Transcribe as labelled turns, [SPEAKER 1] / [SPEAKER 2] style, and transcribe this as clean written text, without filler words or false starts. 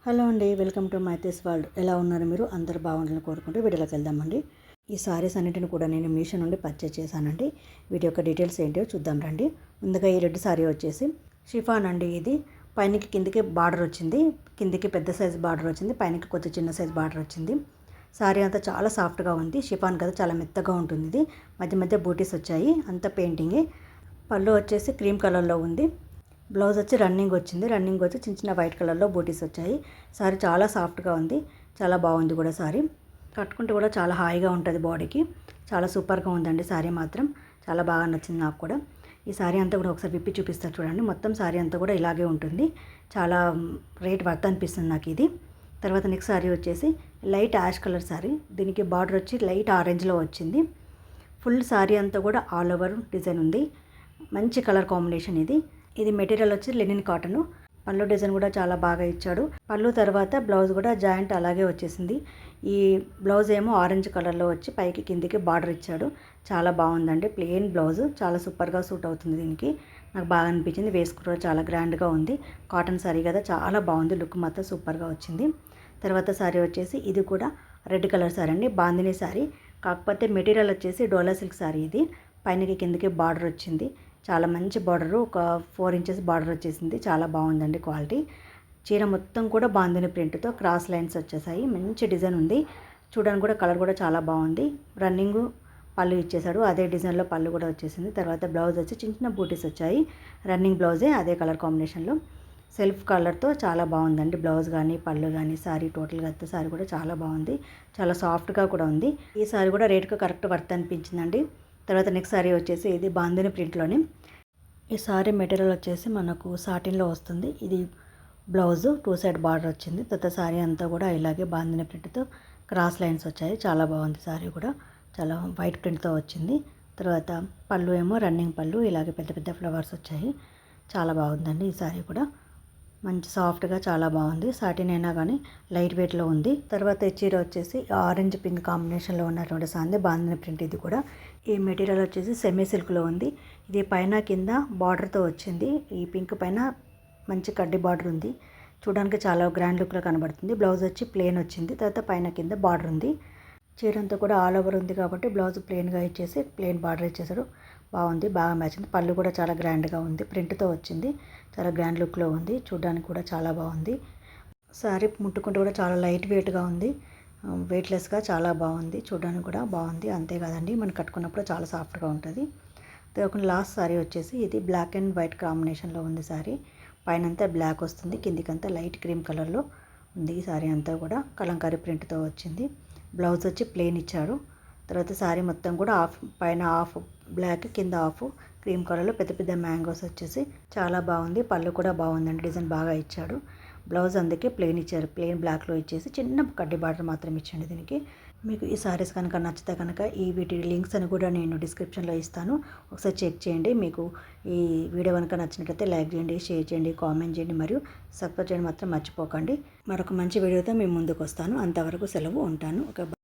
[SPEAKER 1] Hello అండి, welcome to మైతీస్ world. ఎలా ఉన్నారు మీరు? అందరూ బాగుండాలని కోరుకుంటూ వీడియోలోకి వెళ్దామండి. ఈ సారీస్ అన్నింటిని కూడా నేను మీషో నుండి పర్చేస్ చేశానండి. వీటి యొక్క డీటెయిల్స్ ఏంటో చూద్దాం రండి. ముందుగా ఈ రెడ్ సారీ వచ్చేసి షిఫాన్ అండి. ఇది పైనకి కిందికి బార్డర్ వచ్చింది. కిందికి పెద్ద సైజ్ బార్డర్ వచ్చింది, పైనకి కొంచెం చిన్న సైజ్ బార్డర్ వచ్చింది. సారీ అంతా చాలా సాఫ్ట్గా ఉంది. షిఫాన్ కదా, చాలా మెత్తగా ఉంటుంది. ఇది మధ్య మధ్య బూటీస్ వచ్చాయి, అంత పెయింటింగే. పళ్ళు వచ్చేసి క్రీమ్ కలర్లో ఉంది. బ్లౌజ్ వచ్చి రన్నింగ్ వచ్చి చిన్న చిన్న వైట్ కలర్లో బూటీస్ వచ్చాయి. సారీ చాలా సాఫ్ట్గా ఉంది, చాలా బాగుంది కూడా. సారీ కట్టుకుంటే కూడా చాలా హాయిగా ఉంటుంది బాడీకి. చాలా సూపర్గా ఉందండి సారీ మాత్రం. చాలా బాగా నచ్చింది నాకు కూడా. ఈ సారీ అంతా కూడా ఒకసారి విప్పి చూపిస్తారు చూడండి. మొత్తం సారీ అంతా కూడా ఇలాగే ఉంటుంది. చాలా రేట్ వర్త్ అనిపిస్తుంది నాకు ఇది. తర్వాత నెక్స్ట్ సారీ వచ్చేసి లైట్ యాష్ కలర్ సారీ. దీనికి బార్డర్ వచ్చి లైట్ ఆరెంజ్లో వచ్చింది. ఫుల్ సారీ అంతా కూడా ఆల్ ఓవర్ డిజైన్ ఉంది. మంచి కలర్ కాంబినేషన్ ఇది. ఇది మెటీరియల్ వచ్చి లెనిన్ కాటన్. పళ్ళు డిజైన్ కూడా చాలా బాగా ఇచ్చాడు. పళ్ళు తర్వాత బ్లౌజ్ కూడా జాయింట్ అలాగే వచ్చేసింది. ఈ బ్లౌజ్ ఏమో ఆరెంజ్ కలర్లో వచ్చి పైకి కిందికి బార్డర్ ఇచ్చాడు. చాలా బాగుందండి. ప్లెయిన్ బ్లౌజ్ చాలా సూపర్గా సూట్ అవుతుంది దీనికి. నాకు బాగా అనిపించింది. వేసుకుంటే చాలా గ్రాండ్గా ఉంది. కాటన్ సారీ కదా, చాలా బాగుంది. లుక్ మాత్రం సూపర్గా వచ్చింది. తర్వాత సారీ వచ్చేసి ఇది కూడా రెడ్ కలర్ సారీ అండి, బాందిని సారీ. కాకపోతే మెటీరియల్ వచ్చేసి డోలా సిల్క్ సారీ. ఇది పైనకి కిందకి బార్డర్ వచ్చింది. చాలా మంచి బార్డరు, ఒక 4 ఇంచెస్ బార్డర్ వచ్చేసింది. చాలా బాగుందండి క్వాలిటీ. చీర మొత్తం కూడా బాందిని ప్రింట్తో క్రాస్ లైన్స్ వచ్చేసాయి. మంచి డిజైన్ ఉంది. చూడడానికి కూడా కలర్ కూడా చాలా బాగుంది. రన్నింగ్ పళ్ళు ఇచ్చేసాడు, అదే డిజైన్లో పళ్ళు కూడా వచ్చేసింది. తర్వాత బ్లౌజ్ వచ్చి చిన్న చిన్న బూటీస్ వచ్చాయి. రన్నింగ్ బ్లౌజే, అదే కలర్ కాంబినేషన్లో సెల్ఫ్ కలర్తో చాలా బాగుందండి. బ్లౌజ్ కానీ పళ్ళు కానీ సారీ టోటల్గా సారీ కూడా చాలా బాగుంది. చాలా సాఫ్ట్గా కూడా ఉంది. ఈ సారీ కూడా రేట్కి కరెక్ట్ వర్త్ అనిపించిందండి. తర్వాత నెక్స్ట్ సారీ వచ్చేసి ఇది బాందిని ప్రింట్లోని. ఈ సారీ మెటీరియల్ వచ్చేసి మనకు సాటిన్లో వస్తుంది. ఇది బ్లౌజ్ 2 సైడ్ బార్డర్ వచ్చింది. తర్వాత సారీ అంతా కూడా ఇలాగే బాందిని ప్రింట్తో క్రాస్ లైన్స్ వచ్చాయి. చాలా బాగుంది సారీ కూడా. చాలా వైట్ ప్రింట్తో వచ్చింది. తర్వాత పళ్ళు ఏమో రన్నింగ్ పళ్ళు, ఇలాగే పెద్ద పెద్ద ఫ్లవర్స్ వచ్చాయి. చాలా బాగుందండి ఈ సారీ కూడా. మంచి సాఫ్ట్గా చాలా బాగుంది. సాటిన్ అయినా కానీ లైట్ వెయిట్లో ఉంది. తర్వాత ఈ చీర వచ్చేసి ఆరెంజ్ పింక్ కాంబినేషన్లో ఉన్నటువంటి సాంది బాందిని ప్రింట్. ఇది కూడా ఈ మెటీరియల్ వచ్చేసి సెమీ సిల్క్లో ఉంది. ఇది పైన కింద బార్డర్తో వచ్చింది. ఈ పింక్ పైన మంచి కడ్డీ బార్డర్ ఉంది. చూడడానికి చాలా గ్రాండ్ లుక్లో కనబడుతుంది. బ్లౌజ్ వచ్చి ప్లెయిన్ వచ్చింది. తర్వాత పైన కింద బార్డర్ ఉంది. చీర అంతా కూడా ఆల్ ఓవర్ ఉంది కాబట్టి బ్లౌజ్ ప్లెయిన్గా ఇచ్చేసి ప్లెయిన్ బార్డర్ ఇచ్చేసాడు. బాగుంది, బాగా మ్యాచింది. పళ్ళు కూడా చాలా గ్రాండ్గా ఉంది, ప్రింట్తో వచ్చింది. చాలా గ్రాండ్ లుక్లో ఉంది. చూడడానికి కూడా చాలా బాగుంది. శారీ ముట్టుకుంటే కూడా చాలా లైట్ వెయిట్గా ఉంది. వెయిట్లెస్గా చాలా బాగుంది. చూడడానికి కూడా బాగుంది. అంతేకాదండి, మనం కట్టుకున్నప్పుడు చాలా సాఫ్ట్గా ఉంటుంది. ఒక లాస్ట్ సారీ వచ్చేసి ఇది బ్లాక్ అండ్ వైట్ కాంబినేషన్లో ఉంది సారీ. పైనంతా బ్లాక్ వస్తుంది, కిందికంతా లైట్ క్రీమ్ కలర్లో ఉంది. ఈ సారీ అంతా కూడా కలంకారీ ప్రింట్తో వచ్చింది. బ్లౌజ్ వచ్చి ప్లెయిన్ ఇచ్చాడు. తర్వాత సారీ మొత్తం కూడా పైన హాఫ్ బ్లాక్, కింద హాఫ్ క్రీమ్ కలర్లో పెద్ద పెద్ద మ్యాంగోస్ వచ్చేసి చాలా బాగుంది. పళ్ళు కూడా బాగుందండి, డిజైన్ బాగా ఇచ్చాడు. బ్లౌజ్ అందుకే ప్లెయిన్ ఇచ్చారు, ప్లెయిన్ బ్లాక్లో ఇచ్చేసి చిన్న కడ్డీ బార్డర్ మాత్రం ఇచ్చండి దీనికి. మీకు ఈ సారీస్ కనుక నచ్చితే కనుక ఈ వీటి లింక్స్ అని కూడా నేను డిస్క్రిప్షన్లో ఇస్తాను, ఒకసారి చెక్ చేయండి. మీకు ఈ వీడియో కనుక నచ్చినట్లయితే లైక్ చేయండి, షేర్ చేయండి, కామెంట్ చేయండి, మరియు సబ్స్క్రైబ్ చేయడం మాత్రం మర్చిపోకండి. మరొక మంచి వీడియోతో మేము ముందుకు వస్తాను. అంతవరకు సెలవు, ఉంటాను.